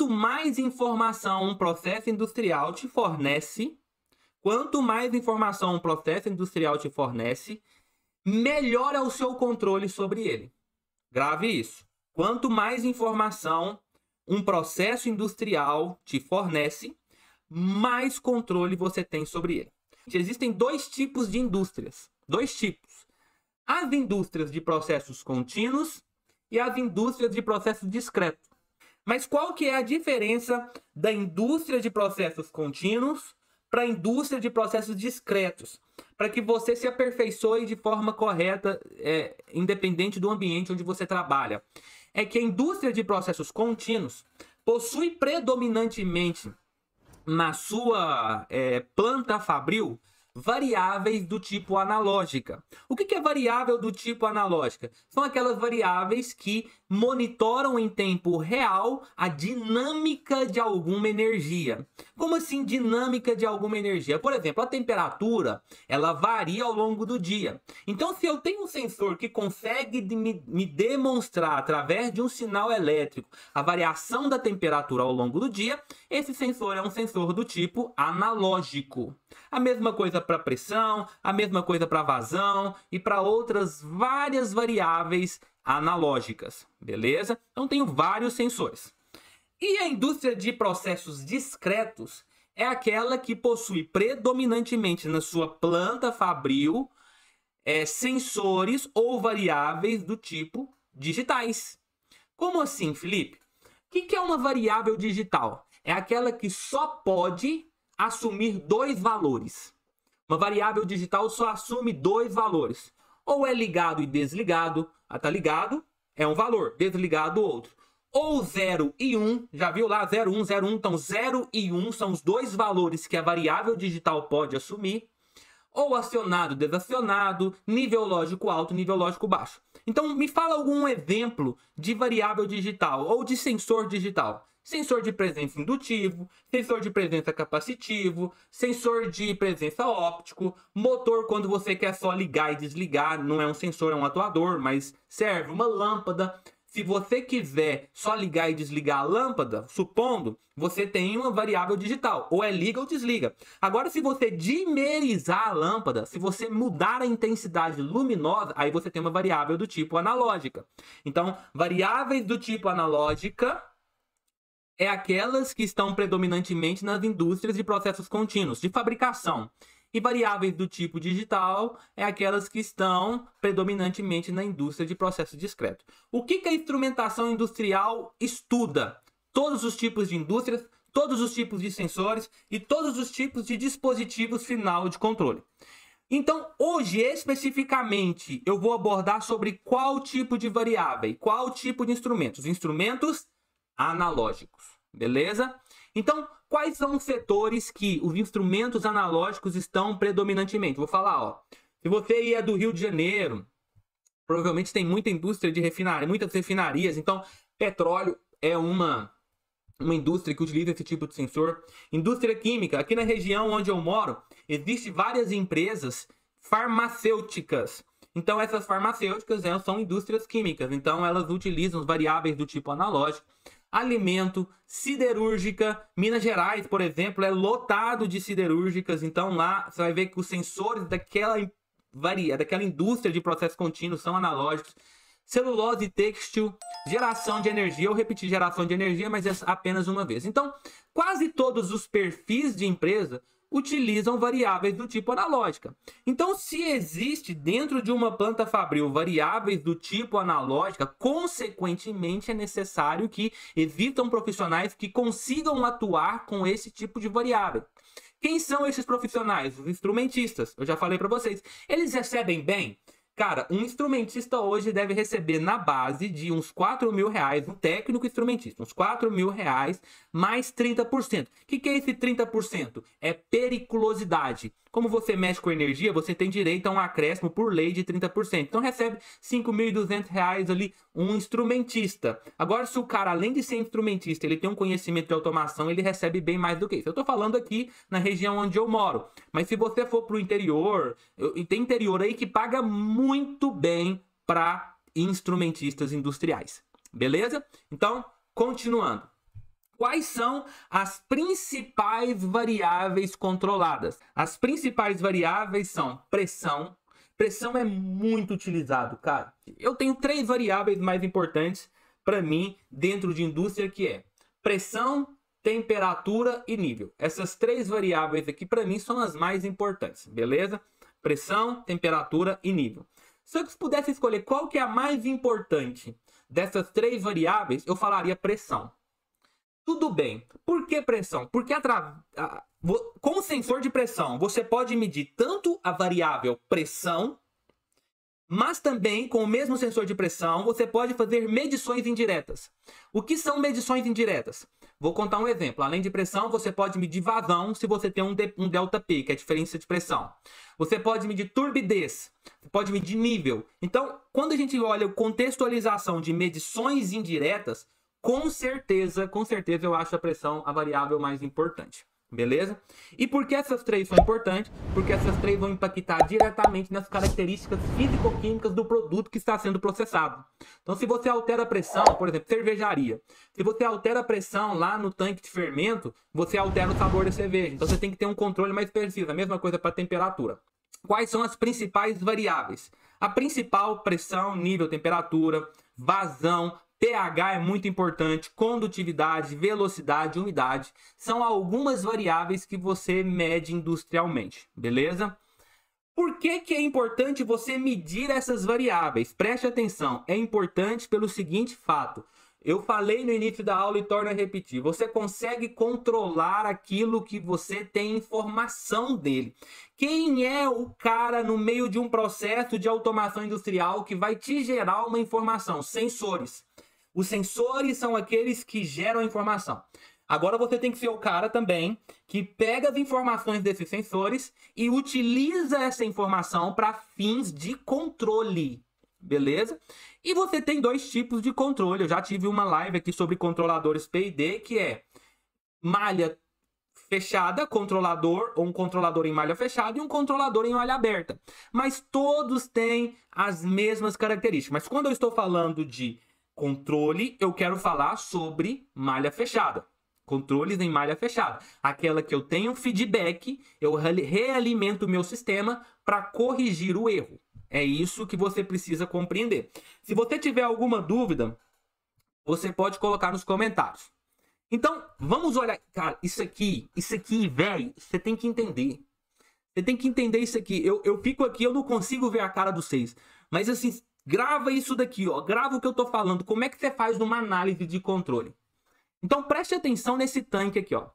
quanto mais informação um processo industrial te fornece, melhor é o seu controle sobre ele. Grave isso. Quanto mais informação um processo industrial te fornece, mais controle você tem sobre ele. Existem dois tipos de indústrias. Dois tipos. As indústrias de processos contínuos e as indústrias de processos discretos. Mas qual que é a diferença da indústria de processos contínuos para a indústria de processos discretos? Para que você se aperfeiçoe de forma correta, independente do ambiente onde você trabalha. É que a indústria de processos contínuos possui predominantemente na sua planta fabril variáveis do tipo analógica. O que é variável do tipo analógica? São aquelas variáveis que monitoram em tempo real a dinâmica de alguma energia. Como assim dinâmica de alguma energia? Por exemplo, a temperatura, ela varia ao longo do dia. Então, se eu tenho um sensor que consegue me demonstrar através de um sinal elétrico a variação da temperatura ao longo do dia, esse sensor é um sensor do tipo analógico. A mesma coisa para pressão, a mesma coisa para vazão e para outras várias variáveis analógicas, beleza? Então tenho vários sensores. E a indústria de processos discretos é aquela que possui predominantemente na sua planta fabril sensores ou variáveis do tipo digitais. Como assim, Felipe? O que é uma variável digital? É aquela que só pode assumir dois valores. Uma variável digital só assume dois valores. Ou é ligado e desligado. Tá ligado é um valor, desligado outro. Ou 0 e 1, já viu lá? 0, 1, 0, 1. Então 0 e 1 são os dois valores que a variável digital pode assumir. Ou acionado, desacionado, nível lógico alto, nível lógico baixo. Então me fala algum exemplo de variável digital ou de sensor digital. Sensor de presença indutivo, sensor de presença capacitivo, sensor de presença óptico, motor quando você quer só ligar e desligar, não é um sensor, é um atuador, mas serve uma lâmpada. Se você quiser só ligar e desligar a lâmpada, supondo, você tem uma variável digital, ou é liga ou desliga. Agora, se você dimerizar a lâmpada, se você mudar a intensidade luminosa, aí você tem uma variável do tipo analógica. Então, variáveis do tipo analógica é aquelas que estão predominantemente nas indústrias de processos contínuos, de fabricação. E variáveis do tipo digital é aquelas que estão predominantemente na indústria de processo discreto. O que a instrumentação industrial estuda? Todos os tipos de indústrias, todos os tipos de sensores e todos os tipos de dispositivos final de controle. Então, hoje, especificamente, eu vou abordar sobre qual tipo de variável, qual tipo de instrumentos. Instrumentos analógicos, beleza? Então, quais são os setores que os instrumentos analógicos estão predominantemente? Vou falar, ó. Se você é do Rio de Janeiro, provavelmente tem muita indústria de refinaria, muitas refinarias. Então, petróleo é uma indústria que utiliza esse tipo de sensor. Indústria química, aqui na região onde eu moro, existem várias empresas farmacêuticas. Então, essas farmacêuticas são indústrias químicas. Então, elas utilizam variáveis do tipo analógico. Alimento, siderúrgica, Minas Gerais, por exemplo, é lotado de siderúrgicas. Então, lá você vai ver que os sensores daquela indústria de processo contínuo são analógicos. Celulose têxtil, geração de energia. Eu repeti geração de energia, mas é apenas uma vez. Então, quase todos os perfis de empresa utilizam variáveis do tipo analógica. Então, se existe dentro de uma planta fabril variáveis do tipo analógica, consequentemente é necessário que existam profissionais que consigam atuar com esse tipo de variável. Quem são esses profissionais? Os instrumentistas. Eu já falei para vocês. Eles recebem bem? Cara, um instrumentista hoje deve receber na base de uns R$4.000, um técnico instrumentista, uns R$4.000 mais 30%. O que é esse 30%? É periculosidade. Como você mexe com energia, você tem direito a um acréscimo por lei de 30%. Então recebe R$5.200 ali um instrumentista. Agora, se o cara, além de ser instrumentista, ele tem um conhecimento de automação, ele recebe bem mais do que isso. Eu estou falando aqui na região onde eu moro. Mas se você for para o interior, tem interior aí que paga muito bem para instrumentistas industriais. Beleza? Então, continuando. Quais são as principais variáveis controladas? As principais variáveis são pressão. Pressão é muito utilizado, cara. Eu tenho 3 variáveis mais importantes para mim dentro de indústria, que é pressão, temperatura e nível. Essas 3 variáveis aqui para mim são as mais importantes, beleza? Pressão, temperatura e nível. Se eu pudesse escolher qual que é a mais importante dessas 3 variáveis, eu falaria pressão. Tudo bem. Por que pressão? Porque com o sensor de pressão, você pode medir tanto a variável pressão, mas também com o mesmo sensor de pressão, você pode fazer medições indiretas. O que são medições indiretas? Vou contar um exemplo. Além de pressão, você pode medir vazão se você tem um ΔP, que é a diferença de pressão. Você pode medir turbidez, você pode medir nível. Então, quando a gente olha a contextualização de medições indiretas, com certeza eu acho a pressão a variável mais importante. Beleza? E por que essas 3 são importantes? Porque essas 3 vão impactar diretamente nas características físico-químicas do produto que está sendo processado. Então, se você altera a pressão, por exemplo, cervejaria. Se você altera a pressão lá no tanque de fermento, você altera o sabor da cerveja. Então, você tem que ter um controle mais preciso. A mesma coisa para a temperatura. Quais são as principais variáveis? A principal, pressão, nível, temperatura, vazão, pH é muito importante, condutividade, velocidade, umidade, são algumas variáveis que você mede industrialmente, beleza? Por que é importante você medir essas variáveis? Preste atenção, é importante pelo seguinte fato. Eu falei no início da aula e torno a repetir. Você consegue controlar aquilo que você tem informação dele. Quem é o cara no meio de um processo de automação industrial que vai te gerar uma informação? Sensores. Os sensores são aqueles que geram a informação. Agora você tem que ser o cara também que pega as informações desses sensores e utiliza essa informação para fins de controle. Beleza? E você tem 2 tipos de controle. Eu já tive uma live aqui sobre controladores PID, que é malha fechada, controlador, ou um controlador em malha fechada e um controlador em malha aberta. Mas todos têm as mesmas características. Mas quando eu estou falando de controle, eu quero falar sobre malha fechada. Controles em malha fechada. Aquela que eu tenho feedback, eu realimento o meu sistema para corrigir o erro. É isso que você precisa compreender. Se você tiver alguma dúvida, você pode colocar nos comentários. Então, vamos olhar. Cara, isso aqui, velho, você tem que entender. Você tem que entender isso aqui. Eu fico aqui, eu não consigo ver a cara dos vocês. Mas assim, grava isso daqui, ó. Grava o que eu tô falando. Como é que você faz numa análise de controle? Então, preste atenção nesse tanque aqui, ó.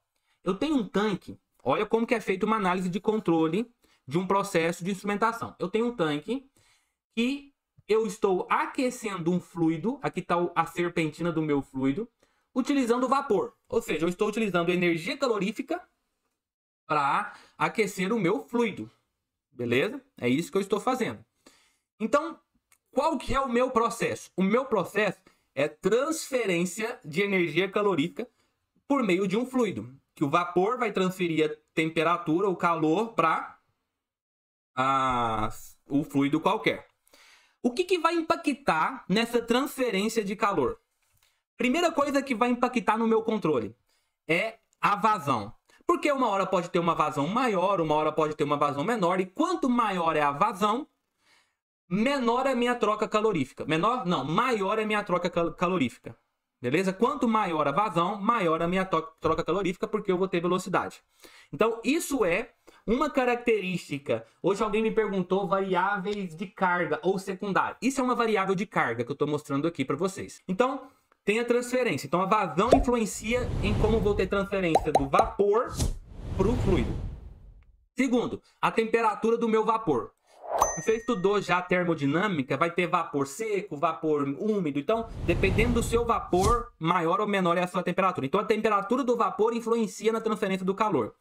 Eu tenho um tanque. Olha como que é feita uma análise de controle de um processo de instrumentação. Eu tenho um tanque que eu estou aquecendo um fluido. Aqui está a serpentina do meu fluido, utilizando vapor. Ou seja, eu estou utilizando energia calorífica para aquecer o meu fluido. Beleza? É isso que eu estou fazendo. Então, qual que é o meu processo? O meu processo é transferência de energia calorífica por meio de um fluido. Que o vapor vai transferir a temperatura, o calor, para o fluido qualquer. O que vai impactar nessa transferência de calor? Primeira coisa que vai impactar no meu controle é a vazão. Porque uma hora pode ter uma vazão maior, uma hora pode ter uma vazão menor. E quanto maior é a vazão, menor é a minha troca calorífica. Maior é a minha troca calorífica. Beleza? Quanto maior a vazão, maior a minha troca calorífica, porque eu vou ter velocidade. Então, isso é uma característica. Hoje alguém me perguntou variáveis de carga ou secundária. Isso é uma variável de carga que eu estou mostrando aqui para vocês. Então, tem a transferência. Então, a vazão influencia em como vou ter transferência do vapor para o fluido. Segundo, a temperatura do meu vapor. Você estudou já termodinâmica, vai ter vapor seco, vapor úmido. Então, dependendo do seu vapor, maior ou menor é a sua temperatura. Então, a temperatura do vapor influencia na transferência do calor.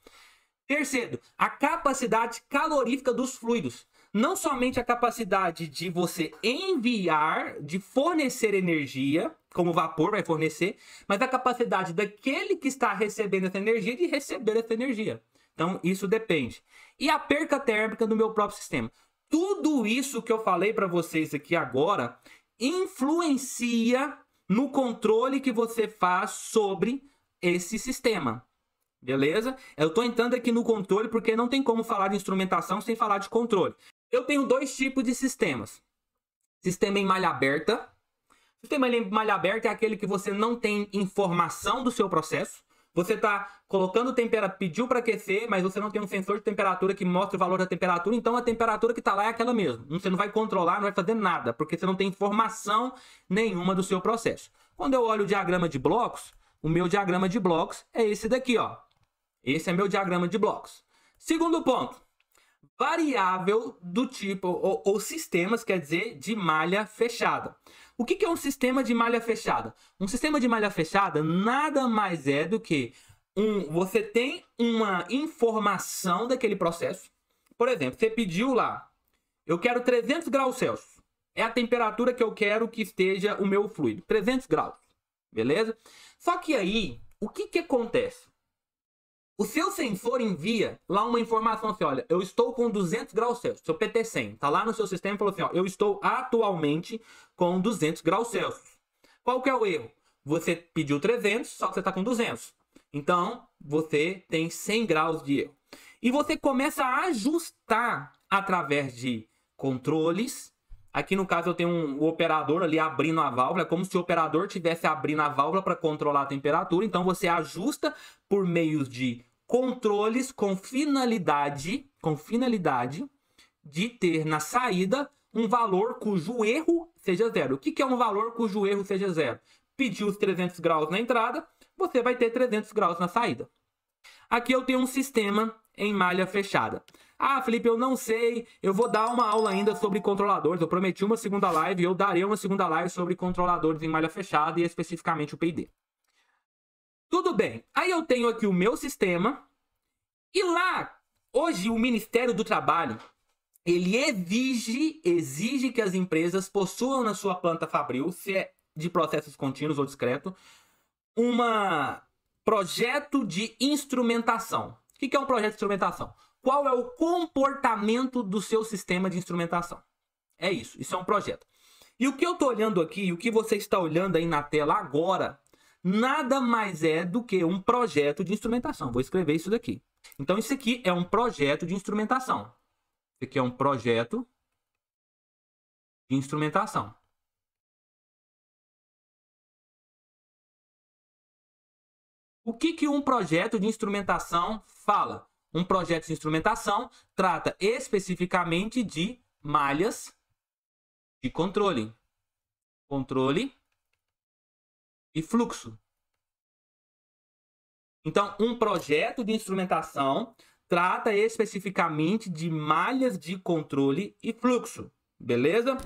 Terceiro, a capacidade calorífica dos fluidos. Não somente a capacidade de você enviar, de fornecer energia, como o vapor vai fornecer, mas a capacidade daquele que está recebendo essa energia de receber essa energia. Então, isso depende. E a perca térmica do meu próprio sistema. Tudo isso que eu falei para vocês aqui agora influencia no controle que você faz sobre esse sistema. Beleza? Eu estou entrando aqui no controle porque não tem como falar de instrumentação sem falar de controle. Eu tenho dois tipos de sistemas. Sistema em malha aberta. Sistema em malha aberta é aquele que você não tem informação do seu processo. Você está colocando temperatura, pediu para aquecer, mas você não tem um sensor de temperatura que mostre o valor da temperatura, então a temperatura que está lá é aquela mesmo. Você não vai controlar, não vai fazer nada, porque você não tem informação nenhuma do seu processo. Quando eu olho o diagrama de blocos, o meu diagrama de blocos é esse daqui, ó. Esse é meu diagrama de blocos. Segundo ponto, variável do tipo, ou sistemas, quer dizer, de malha fechada. O que é um sistema de malha fechada? Um sistema de malha fechada nada mais é do que você tem uma informação daquele processo. Por exemplo, você pediu lá, eu quero 300 graus Celsius. É a temperatura que eu quero que esteja o meu fluido. 300 graus. Beleza? Só que aí, o que acontece? O seu sensor envia lá uma informação assim, olha, eu estou com 200 graus Celsius, seu PT100, tá lá no seu sistema e falou assim, ó, eu estou atualmente com 200 graus Celsius. Qual que é o erro? Você pediu 300, só que você está com 200. Então, você tem 100 graus de erro. E você começa a ajustar através de controles. Aqui no caso eu tenho o operador ali abrindo a válvula, é como se o operador estivesse abrindo a válvula para controlar a temperatura. Então você ajusta por meio de controles com finalidade de ter na saída um valor cujo erro seja zero. O que é um valor cujo erro seja zero? Pediu os 300 graus na entrada, você vai ter 300 graus na saída. Aqui eu tenho um sistema em malha fechada. Ah, Felipe, eu não sei, eu vou dar uma aula ainda sobre controladores. Eu prometi uma segunda live e eu darei uma segunda live sobre controladores em malha fechada e especificamente o PID. Tudo bem, aí eu tenho aqui o meu sistema e lá, hoje o Ministério do Trabalho, ele exige que as empresas possuam na sua planta fabril, se é de processos contínuos ou discreto, um projeto de instrumentação. O que é um projeto de instrumentação? Qual é o comportamento do seu sistema de instrumentação? É isso é um projeto. E o que eu estou olhando aqui, o que você está olhando aí na tela agora, nada mais é do que um projeto de instrumentação. Vou escrever isso daqui. Então, isso aqui é um projeto de instrumentação. Isso aqui é um projeto de instrumentação. O que um projeto de instrumentação fala? Um projeto de instrumentação trata especificamente de malhas de controle. Controle e fluxo. Então, um projeto de instrumentação trata especificamente de malhas de controle e fluxo. Beleza?